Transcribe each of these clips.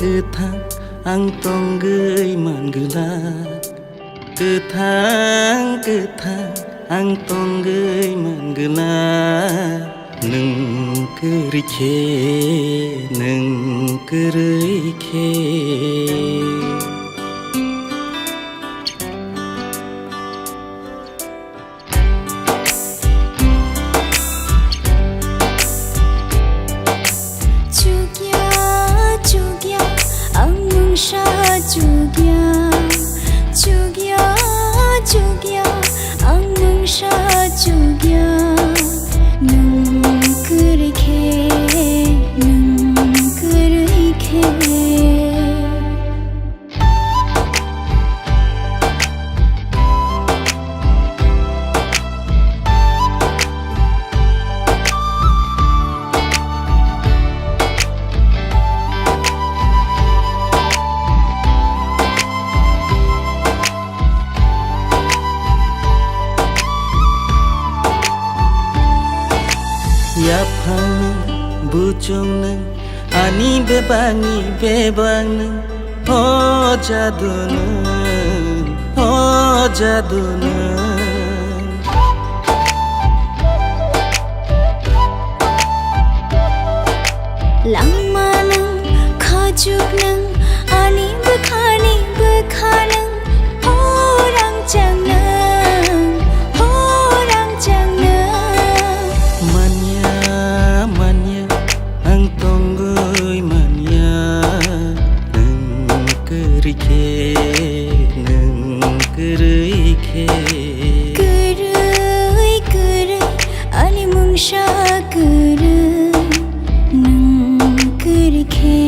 गोथां आं तंगै मानगोला गोथां गोथां आं तंगै मानगोला नों गोरैखे नों गोरैखे Cugya ang mangsa cugya nang kerikhe Yapang bucung neng ani bebang neng oh jadu neng Lama neng khajuk neng ani bekhani neng orang chang neng manya ang tonggoy manya neng kerikhe Gerai ani mungsa gerai nang kerikhe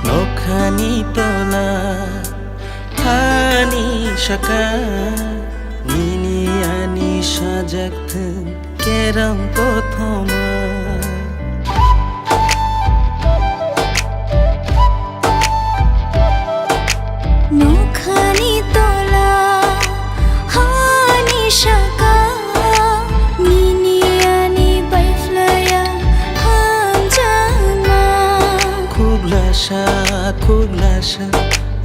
Nokhani tola hani shaka nini ani sajak thun keram pothoma Nokhani tola hani shaka nini ani baiflaya hamjama Kuglasa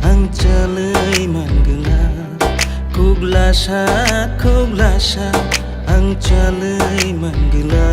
ang jalay manggala Kuglasa ang jalay manggala